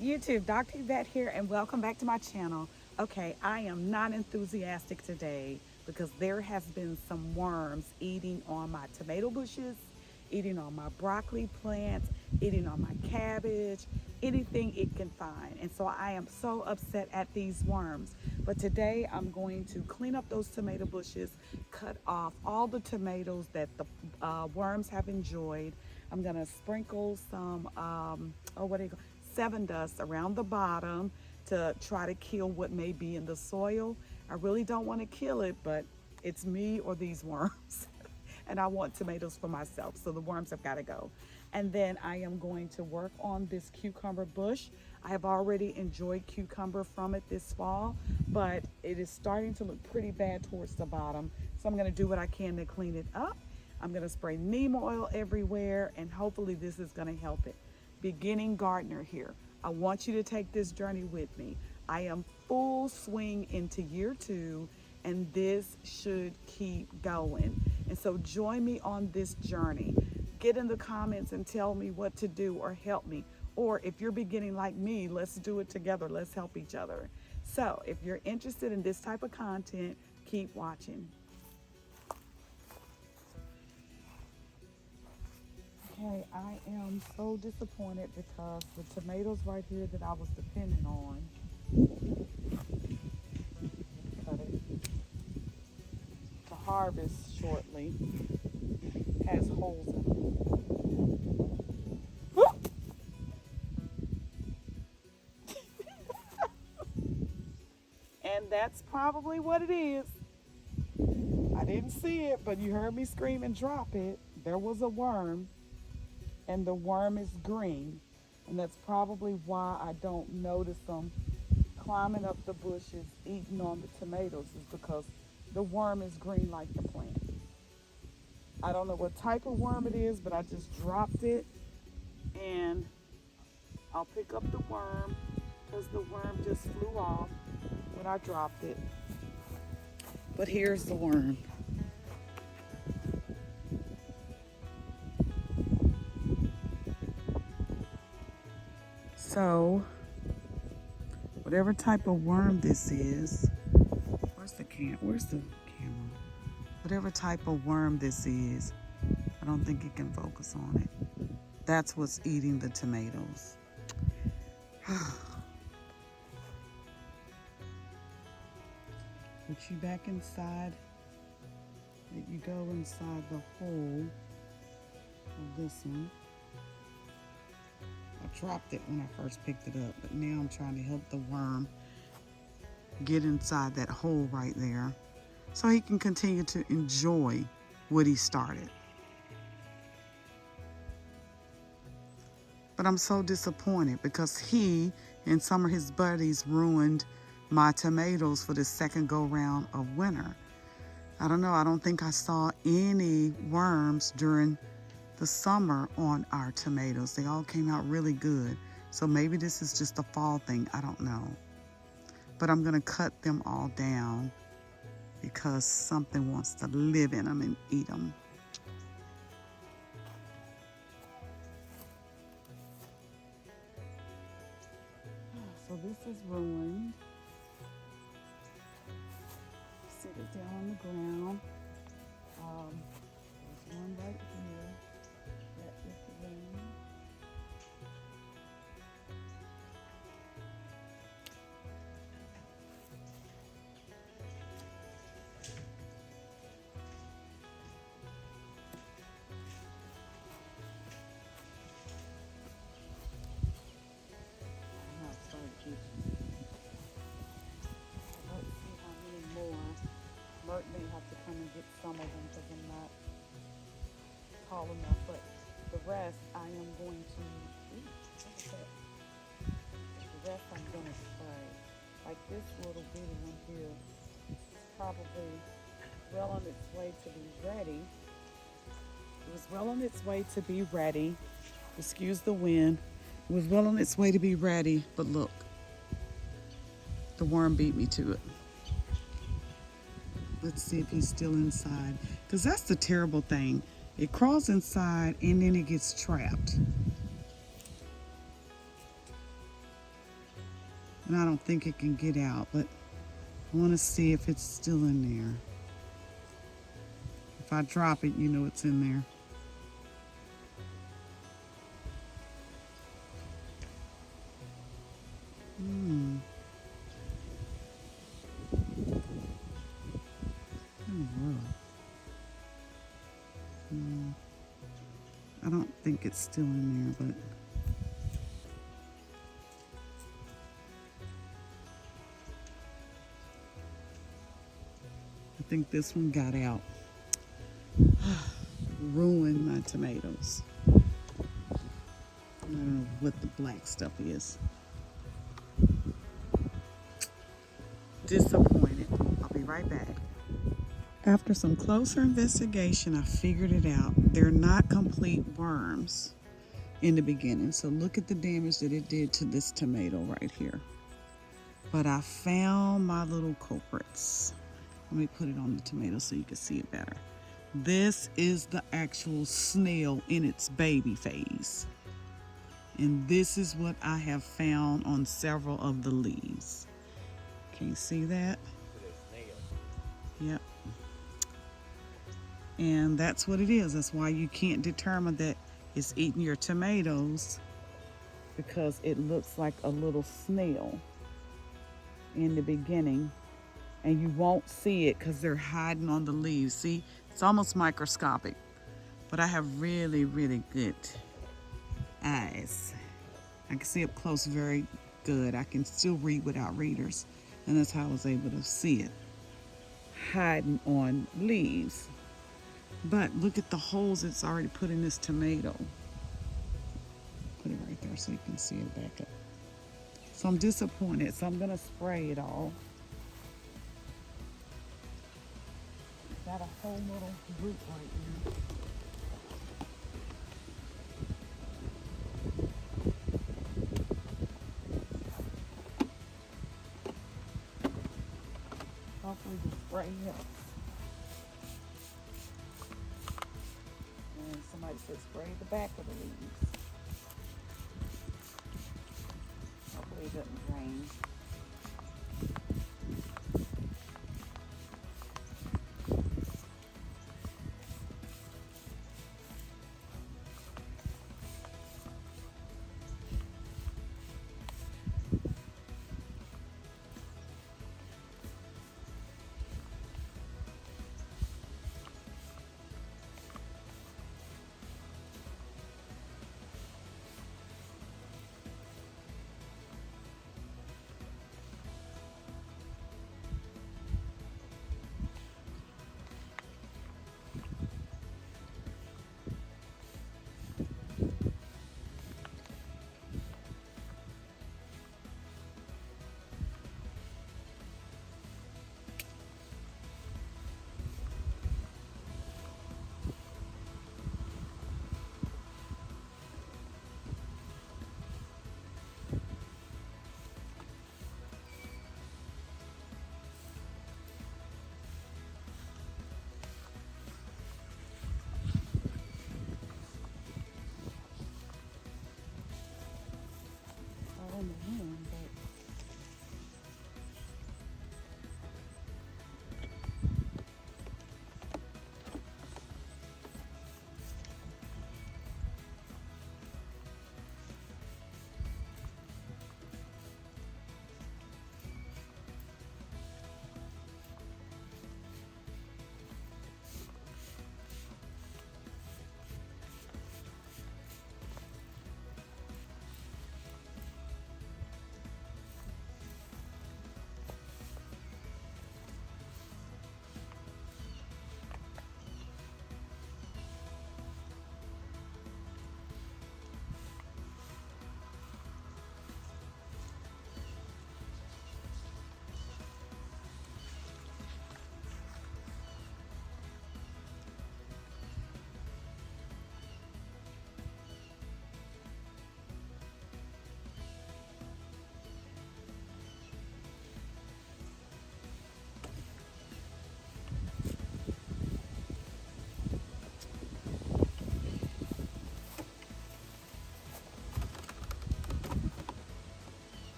YouTube, Dr. Evette here, and welcome back to my channel. Okay, I am not enthusiastic today because there has been some worms eating on my tomato bushes, eating on my broccoli plants, eating on my cabbage, anything it can find. And so I am so upset at these worms. But today I'm going to clean up those tomato bushes, cut off all the tomatoes that the worms have enjoyed. I'm gonna sprinkle some, what do you call, seven dust around the bottom to try to kill what may be in the soil. I really don't want to kill it, but it's me or these worms. And I want tomatoes for myself, so the worms have got to go. And then I am going to work on this cucumber bush. I have already enjoyed cucumber from it this fall, but it is starting to look pretty bad towards the bottom. So I'm going to do what I can to clean it up. I'm going to spray neem oil everywhere, and hopefully this is going to help it. Beginning gardener here. I want you to take this journey with me. I am full swing into year 2, and this should keep going. And so join me on this journey. Get in the comments and tell me what to do or help me. Or if you're beginning like me, let's do it together. Let's help each other. So if you're interested in this type of content, keep watching. Okay, I am so disappointed because the tomatoes right here that I was depending on, cut it, to harvest shortly, has holes in it. Whoop! And that's probably what it is. I didn't see it, but you heard me scream and drop it. There was a worm, and the worm is green. And that's probably why I don't notice them climbing up the bushes, eating on the tomatoes, is because the worm is green like the plant. I don't know what type of worm it is, but I just dropped it, and I'll pick up the worm because the worm just flew off when I dropped it. But here's the worm. So, whatever type of worm this is, where's the camera? Whatever type of worm this is, I don't think it can focus on it. That's what's eating the tomatoes. Put you back inside. Let you go inside the hole of this one. I dropped it when I first picked it up, but now I'm trying to help the worm get inside that hole right there so he can continue to enjoy what he started. But I'm so disappointed because he and some of his buddies ruined my tomatoes for the second go round of winter. I don't know, I don't think I saw any worms during the summer on our tomatoes. They all came out really good. So maybe this is just a fall thing, I don't know. But I'm gonna cut them all down because something wants to live in them and eat them. So this is ruined. Sit it down on the ground. There's one right here. That is the one. Let's see how many more. Mert may have to come and get some of them because I'm not tall enough, but the rest I am going to, the rest I'm going to spray. Like this little bitty one here is probably well on its way to be ready. It was well on its way to be ready. Excuse the wind. It was well on its way to be ready, but look, the worm beat me to it. Let's see if he's still inside, because that's the terrible thing. It crawls inside and then it gets trapped. and I don't think it can get out, but I want to see if it's still in there. If I drop it, you know it's in there. I don't think it's still in there, but I think this one got out. Ruined my tomatoes. I don't know what the black stuff is. Disappointed. I'll be right back. After some closer investigation, I figured it out. They're not complete worms in the beginning. So look at the damage that it did to this tomato right here. But I found my little culprits. Let me put it on the tomato so you can see it better. This is the actual snail in its baby phase. And this is what I have found on several of the leaves. Can you see that? Yep. And that's what it is. That's why you can't determine that it's eating your tomatoes, because it looks like a little snail in the beginning, and you won't see it because they're hiding on the leaves. See, it's almost microscopic, but I have really, really good eyes. I can see up close very good. I can still read without readers, and that's how I was able to see it hiding on leaves. But look at the holes it's already put in this tomato. Put it right there so you can see it back up. So I'm disappointed, so I'm gonna spray it all. Got a whole little root right here. Hopefully the spray helps. And somebody said spray the back of the leaves. Hopefully it doesn't rain.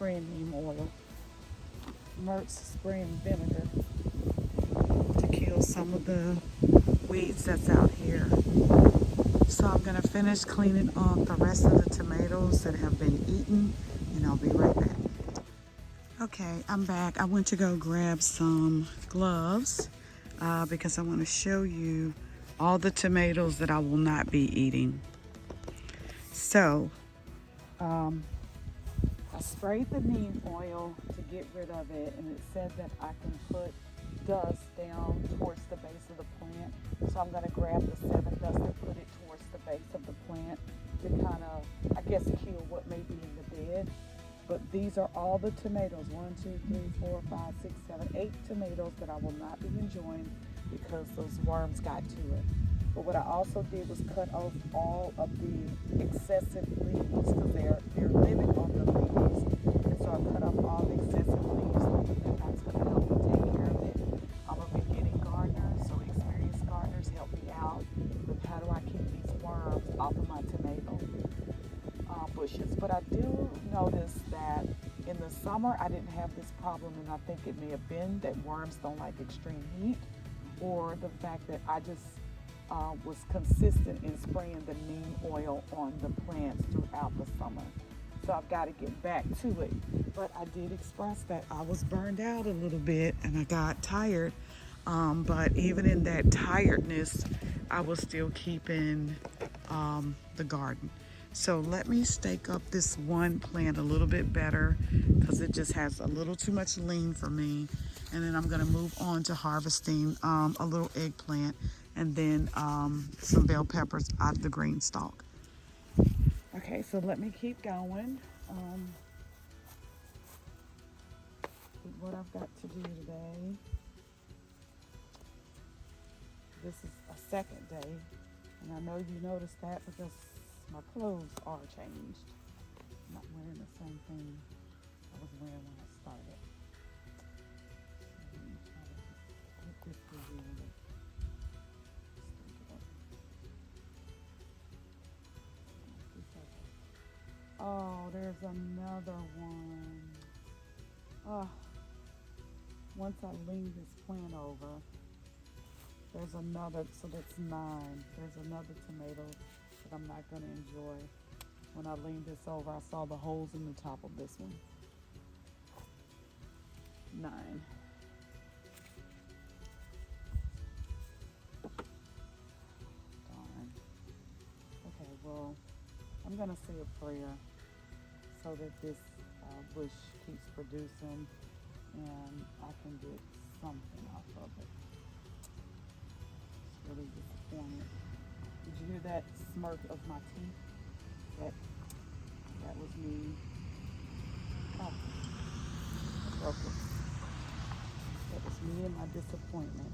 spraying neem oil. Mert's spraying vinegar to kill some of the weeds that's out here. So I'm gonna finish cleaning off the rest of the tomatoes that have been eaten, and I'll be right back. Okay, I'm back. I went to go grab some gloves because I want to show you all the tomatoes that I will not be eating. So, I sprayed the neem oil to get rid of it, and it said that I can put dust down towards the base of the plant. So I'm going to grab the 7 dust and put it towards the base of the plant to kind of, I guess, kill what may be in the bed. But these are all the tomatoes, 1, 2, 3, 4, 5, 6, 7, 8 tomatoes that I will not be enjoying because those worms got to it. But what I also did was cut off all of the excessive leaves because they're living on the leaves. And so I cut off all the excessive leaves, and that's going to help me take care of it. I'm going to be getting gardeners, so experienced gardeners help me out with how do I keep these worms off of my tomato bushes. But I do notice that in the summer I didn't have this problem, and I think it may have been that worms don't like extreme heat, or the fact that I just was consistent in spraying the neem oil on the plants throughout the summer. So I've got to get back to it. But I did express that I was burned out a little bit and I got tired. But even in that tiredness, I was still keeping the garden. So let me stake up this one plant a little bit better because it just has a little too much lean for me. And then I'm going to move on to harvesting a little eggplant and then some bell peppers out of the green stalk. Okay, so let me keep going with what I've got to do today. This is a second day, and I know you noticed that because my clothes are changed. I'm not wearing the same thing I was wearing when I started. Let me try to get this revealed. Oh, there's another one. Oh, once I lean this plant over, there's another, so that's 9. There's another tomato that I'm not going to enjoy. When I leaned this over, I saw the holes in the top of this one. 9. Darn. Okay, well, I'm going to say a prayer so that this bush keeps producing and I can get something off of it. It's really disappointed. Did you hear that smirk of my teeth? That was me. Oh, I broke it. That was me and my disappointment.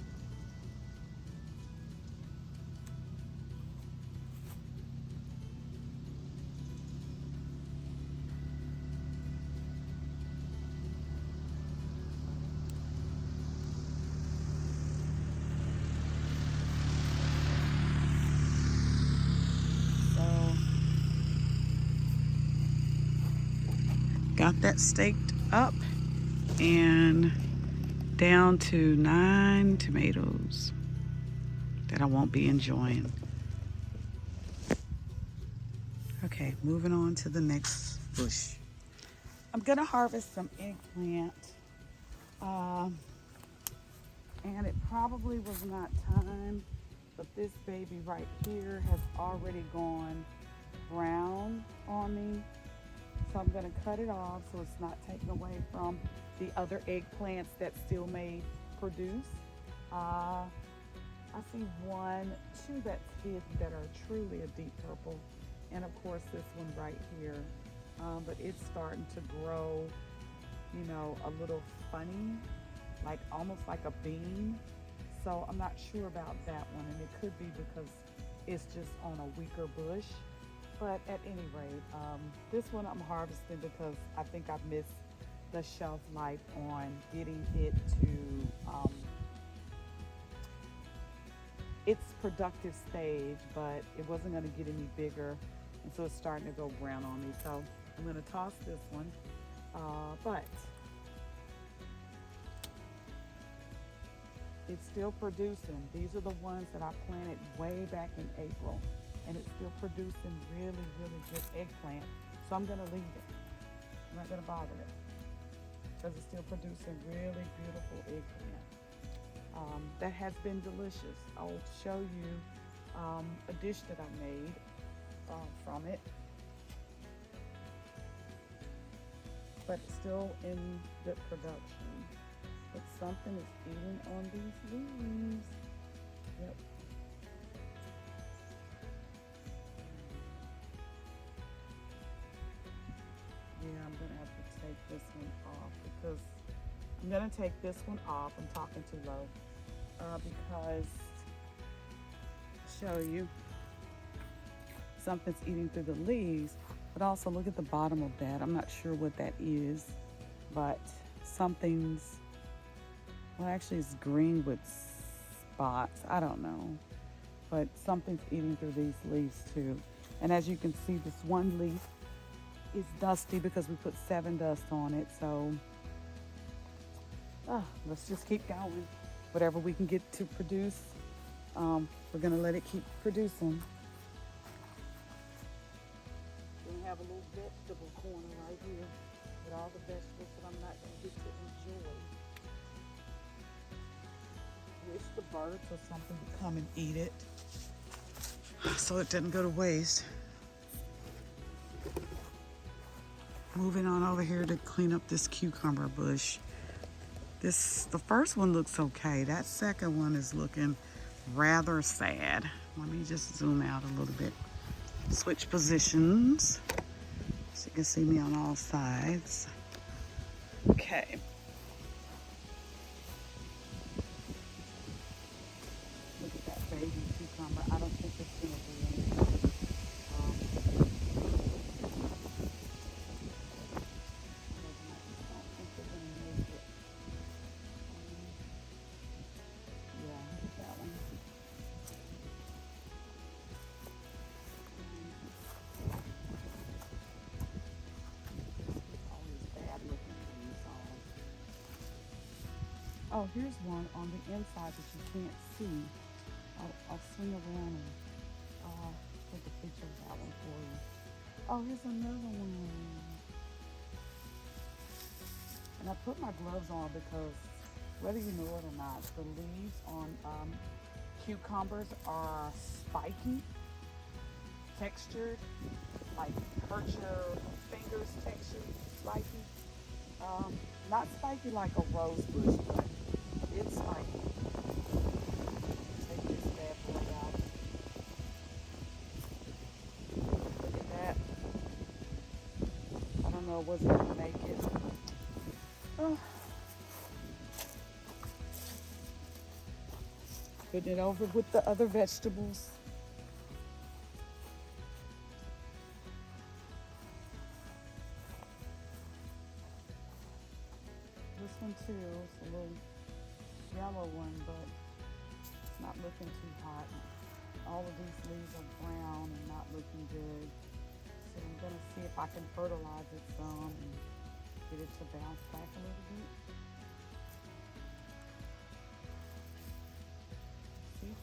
Got that staked up and down to 9 tomatoes that I won't be enjoying. Okay, moving on to the next bush. I'm gonna harvest some eggplant. And it probably was not time, but this baby right here has already gone brown on me. So I'm gonna cut it off so it's not taken away from the other eggplants that still may produce. I see 1, 2 that's hidden that are truly a deep purple. And of course this one right here. But it's starting to grow, you know, a little funny, like almost like a bean. So I'm not sure about that one, and it could be because it's just on a weaker bush. But at any rate, this one I'm harvesting because I think I've missed the shelf life on getting it to its productive stage, but it wasn't going to get any bigger, and so it's starting to go brown on me. So I'm going to toss this one But it's still producing. These are the ones that I planted way back in April, and it's still producing really, really good eggplant. So I'm gonna leave it. I'm not gonna bother it because it's still producing really beautiful eggplant. That has been delicious. I'll show you a dish that I made from it, but it's still in good production. But something is eating on these leaves. Yep. Yeah, I'm gonna have to take this one off because I'm gonna take this one off. I'm talking too low because show you something's eating through the leaves. But also look at the bottom of that. I'm not sure what that is, but something's, well, actually it's green with spots. I don't know, but something's eating through these leaves too. And as you can see, this one leaf is dusty because we put 7 dust on it. So let's just keep going. Whatever we can get to produce, we're gonna let it keep producing. We have a little vegetable corner right here with all the vegetables that I'm not gonna get to enjoy. Wish the birds or something would come and eat it so it doesn't go to waste. Moving on over here to clean up this cucumber bush. The first one looks okay. That second one is looking rather sad. Let me just zoom out a little bit. Switch positions so you can see me on all sides. Okay. Look at that baby cucumber. I don't think it's gonna do anything. Oh, here's one on the inside that you can't see. I'll swing around and take a picture of that one for you. Oh, here's another one. And I put my gloves on because whether you know it or not, the leaves on cucumbers are spiky, textured, like hurt your fingers textured, spiky. Not spiky like a rose bush, but it's spiky. Take this bad boy out. Look at that. I don't know what's gonna make it. Oh. Putting it over with the other vegetables. This one too, it's a little yellow one, but it's not looking too hot. All of these leaves are brown and not looking good. So I'm gonna see if I can fertilize it some and get it to bounce back a little bit. See?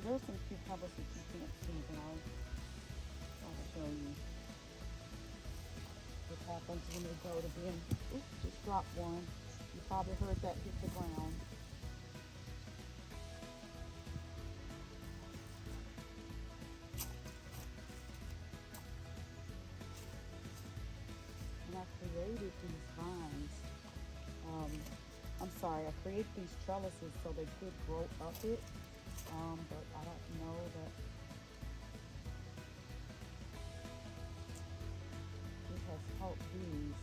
There's some cucumbers that you can't see, but I'll show you what happens when they go to being. Oops, just dropped one. You probably heard that hit the ground. And I created these vines. I'm sorry, I created these trellises so they could grow up it. But I don't know that it has helped these.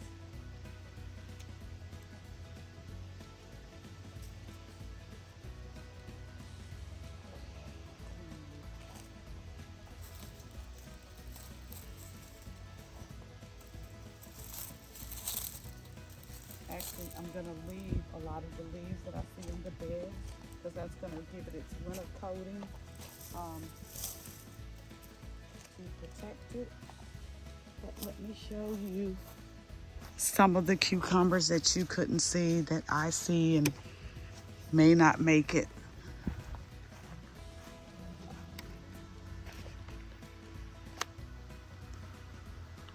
Actually, I'm going to leave a lot of the leaves that I see in the bed because that's going to give it its winter coating to protect it. But let me show you some of the cucumbers that you couldn't see that I see and may not make it.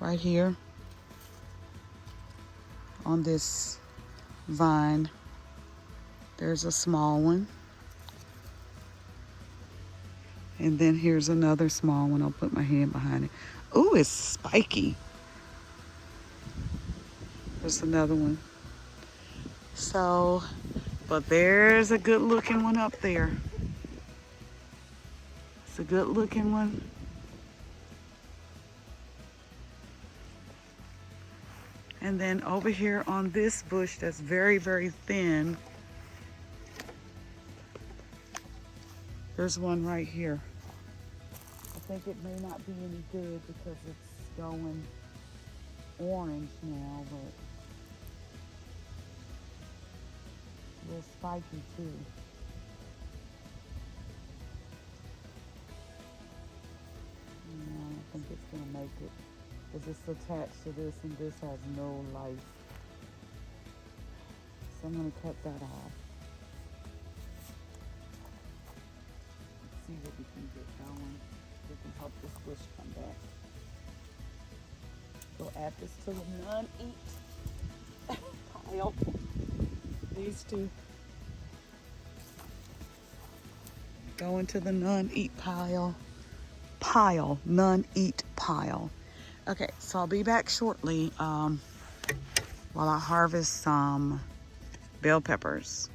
Right here on this vine, there's a small one. And then here's another small one. I'll put my hand behind it. Ooh, it's spiky. There's another one. So, but there's a good looking one up there. It's a good looking one. And then over here on this bush that's very, very thin, there's one right here. I think it may not be any good because it's going orange now, but they're spiky too. No, I don't think it's gonna make it because it's attached to this and this has no life. So I'm gonna cut that off. Let's see what we can get going. We can help this bush come back. Go add this to the non-eat pile. These two go into the non-eat pile. Non-eat pile. Okay, so I'll be back shortly while I harvest some bell peppers.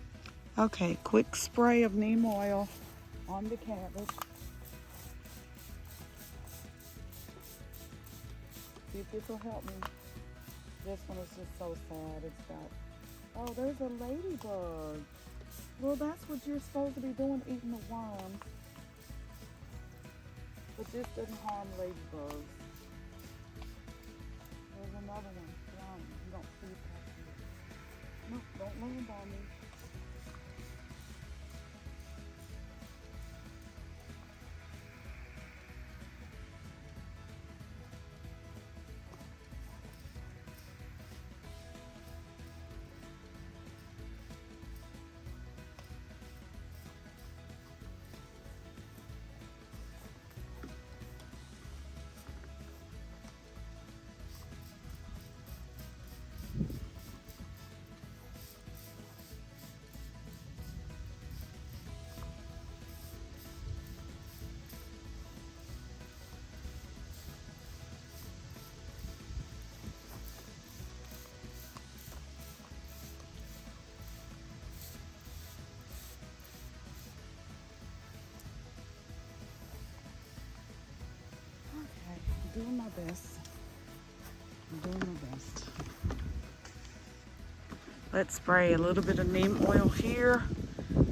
Okay, quick spray of neem oil on the cabbage. See if this will help me. This one is just so sad. It's got, oh, there's a ladybug. Well, that's what you're supposed to be doing, eating the worms. But this doesn't harm ladybugs. There's another one. You don't see it. No, don't land on me. I'm doing my best. Let's spray a little bit of neem oil here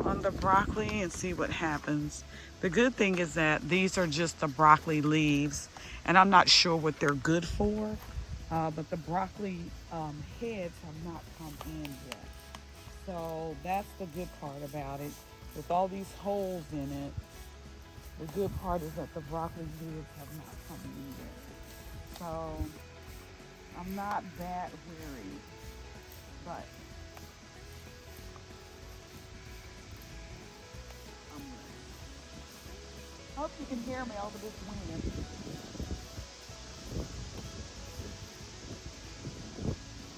on the broccoli and see what happens. The good thing is that these are just the broccoli leaves, and I'm not sure what they're good for, but the broccoli heads have not come in yet. So that's the good part about it. With all these holes in it, the good part is that the broccoli leaves have not come in yet. So I'm not that worried, but I'm worried. Hope you can hear me over this wind.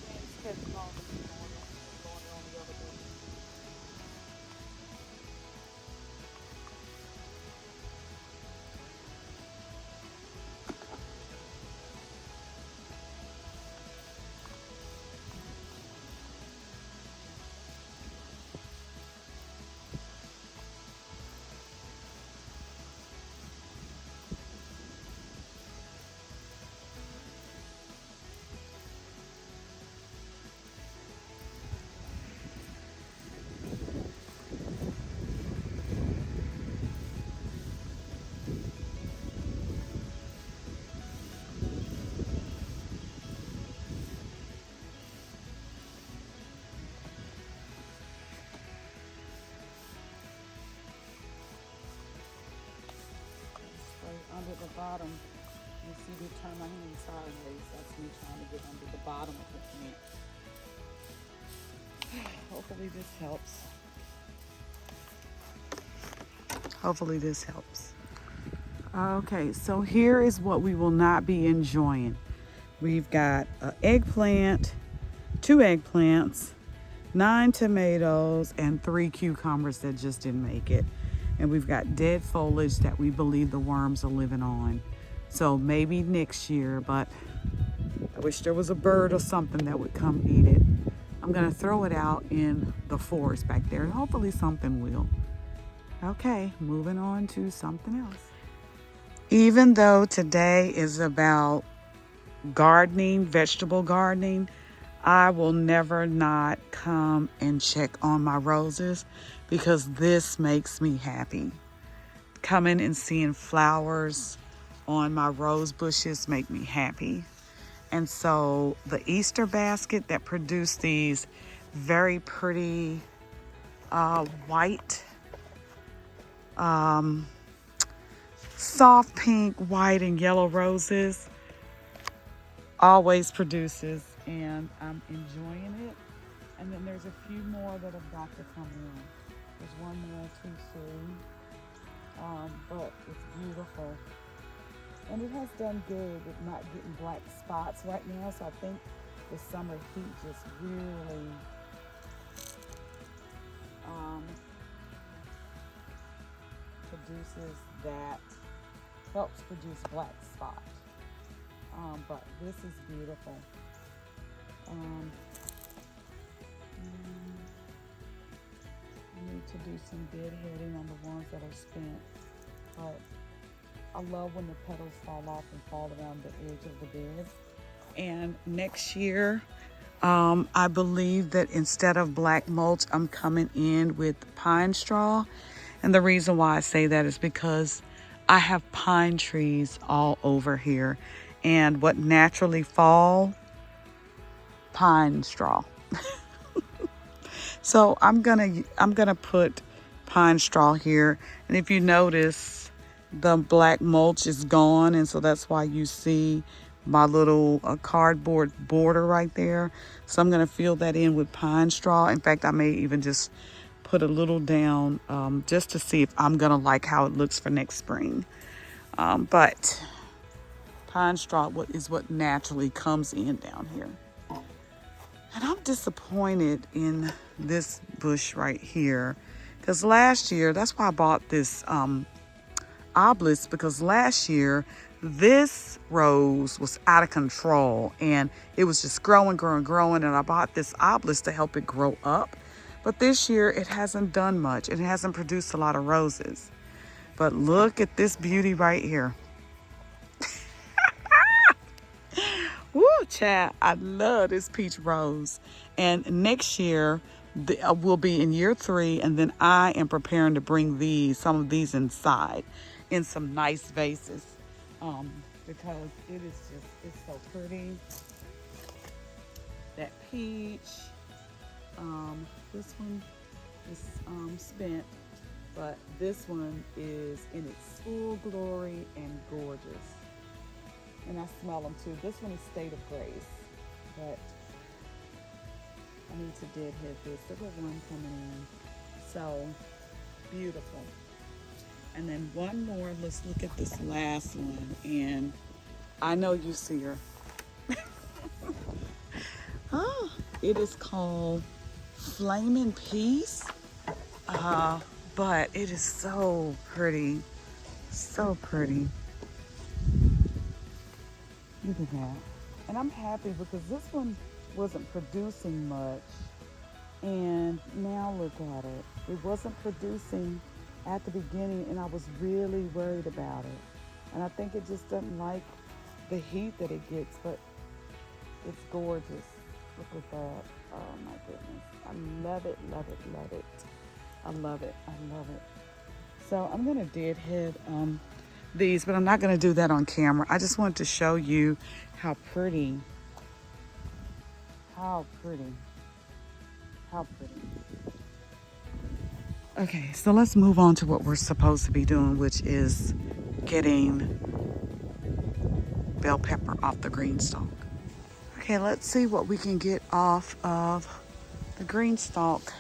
Wind's catching on this morning, going on the other day. bottom. You see me turn my hand sideways. That's me trying to get under the bottom of the plant. Hopefully this helps. Hopefully this helps. Okay, so here is what we will not be enjoying. We've got an eggplant, 2 eggplants, 9 tomatoes, and 3 cucumbers that just didn't make it. And we've got dead foliage that we believe the worms are living on. So maybe next year, but I wish there was a bird or something that would come eat it. I'm gonna throw it out in the forest back there and hopefully something will. Okay, moving on to something else. Even though today is about gardening, vegetable gardening, I will never not come and check on my roses because this makes me happy. Coming and seeing flowers on my rose bushes make me happy. And so the Easter basket that produced these very pretty white, soft pink, white, and yellow roses always produces, and I'm enjoying it. And then there's a few more that have got to come in. There's one more too soon, but it's beautiful. And it has done good with not getting black spots right now, so I think the summer heat just really produces that, helps produce black spots. But this is beautiful. I need to do some deadheading on the ones that are spent. But I love when the petals fall off and fall around the edge of the bed. And next year, I believe that instead of black mulch, I'm coming in with pine straw. And the reason why I say that is because I have pine trees all over here. And what naturally fall? Pine straw. So I'm gonna put pine straw here. And if you notice, the black mulch is gone, and so that's why you see my little cardboard border right there. So I'm gonna fill that in with pine straw. In fact, I may even just put a little down just to see if I'm gonna like how it looks for next spring. But pine straw is what naturally comes in down here. And I'm disappointed in this bush right here, because last year, that's why I bought this obelisk, because last year this rose was out of control and it was just growing, and I bought this obelisk to help it grow up. But this year it hasn't done much. It hasn't produced a lot of roses. But look at this beauty right here. Woo, child, I love this peach rose. And next year, we'll be in year 3, and then I am preparing to bring some of these inside in some nice vases, because it's so pretty. That peach, this one is spent, but this one is in its full glory and gorgeous. And I smell them too. This one is State of Grace, but I need to deadhead this. Look at one coming in. So beautiful. And then one more. Let's look at this last one. And I know you see her. Oh, it is called Flaming Peace. But it is so pretty. So pretty. Look at that. And I'm happy because this one wasn't producing much. And now look at it. It wasn't producing at the beginning, and I was really worried about it. And I think it just doesn't like the heat that it gets, but it's gorgeous. Look at that. Oh my goodness. I love it, love it, love it. I love it, I love it. So I'm gonna deadhead these, but I'm not going to do that on camera. I just wanted to show you how pretty. Okay, so let's move on to what we're supposed to be doing, which is getting bell pepper off the green stalk. Okay, let's see what we can get off of the green stalk.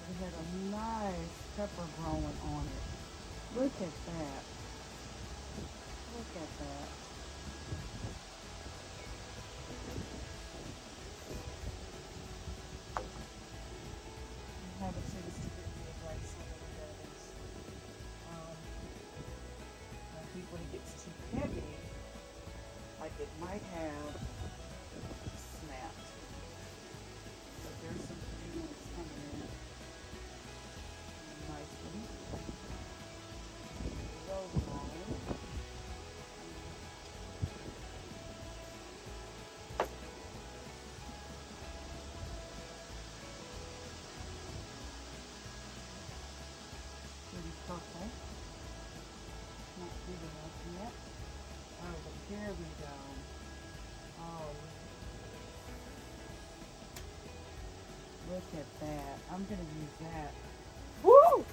It had a nice pepper growing on it. Look at that. Look at that. I have a chance to get me a right some of the others. I think when it gets too heavy, like it might have snapped. But there's some green ones coming in nicely. Those along. Pretty purple. Not big enough yet. Oh, but there we go. Oh, look at that. I'm going to use that. Woo!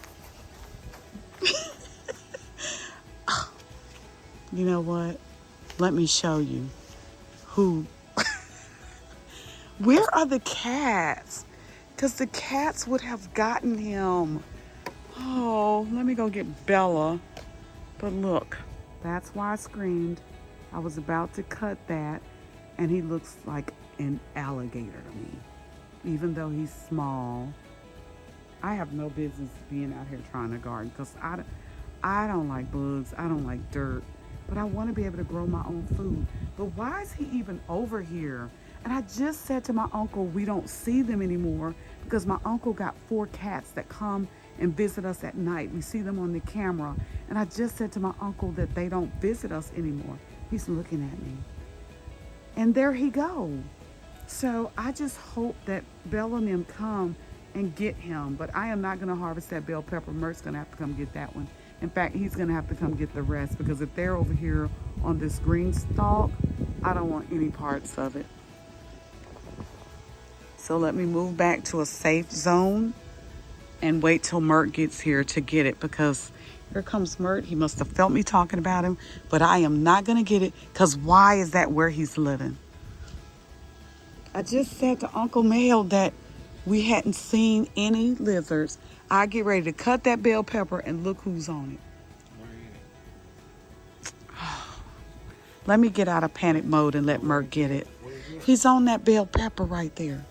You know what? Let me show you who. Where are the cats? Because the cats would have gotten him. Oh, let me go get Bella. But look, that's why I screamed. I was about to cut that, and he looks like an alligator to me. Even though he's small, I have no business being out here trying to garden because I don't like bugs. I don't like dirt. But I want to be able to grow my own food. But why is he even over here? And I just said to my uncle, we don't see them anymore because my uncle got 4 cats that come and visit us at night. We see them on the camera. And I just said to my uncle that they don't visit us anymore. He's looking at me. And there he go. So I just hope that Bella and them come and get him. But I am not going to harvest that bell pepper. Mert's going to have to come get that one. In fact, he's going to have to come get the rest because if they're over here on this green stalk, I don't want any parts of it. So let me move back to a safe zone and wait till Mert gets here to get it because here comes Mert. He must have felt me talking about him, but I am not going to get it because why is that where he's living? I just said to Uncle Mel that we hadn't seen any lizards. I get ready to cut that bell pepper and look who's on it. Let me get out of panic mode and let Mert get it. He's on that bell pepper right there.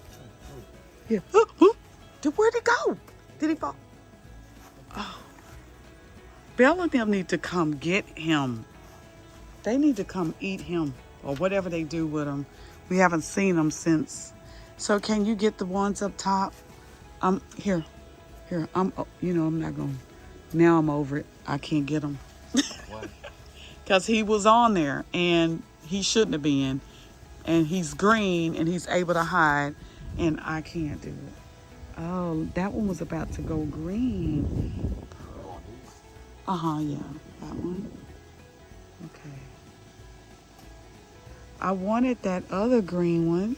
Yeah. Where'd he go? Did he fall? Oh. Bella and them need to come get him. They need to come eat him or whatever they do with him. We haven't seen them since. So can you get the ones up top? Here. I'm not going. Now I'm over it. I can't get him. What? Because he was on there and he shouldn't have been. And he's green and he's able to hide. And I can't do it. Oh, that one was about to go green. Yeah, that one. Okay. I wanted that other green one,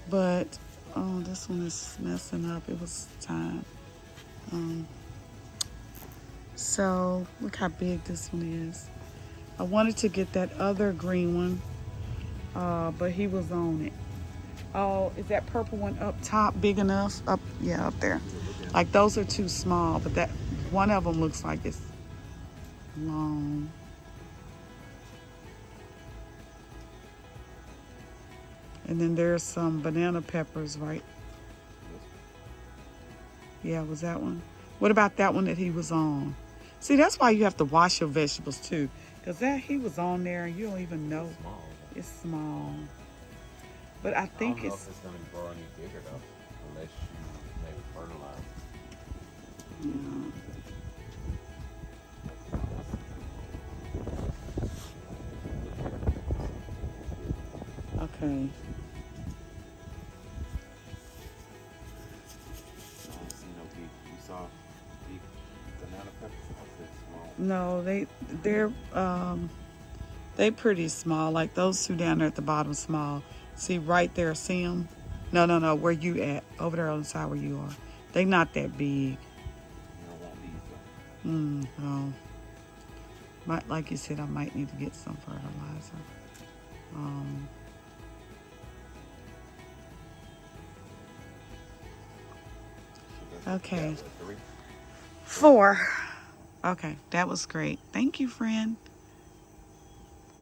but this one is messing up. It was time. So look how big this one is. I wanted to get that other green one, but he was on it. Oh, is that purple one up top big enough? Up there. Like those are too small, but that one of them looks like it's long. And then there's some banana peppers, right? Yeah, was that one? What about that one that he was on? See, that's why you have to wash your vegetables too, because he was on there and you don't even know. It's small. But I think I don't know if it's going to grow any bigger though, unless you maybe fertilize. Yeah. Okay. I don't see no big. You saw No, they pretty small. Like those two down there at the bottom, small. See right there, see them? No, no, no. Where you at? Over there on the side where you are. They not that big. You don't want these though. No. Like you said, I might need to get some fertilizer. Um, So okay. that's 3. 4. Okay, that was great. Thank you, friend.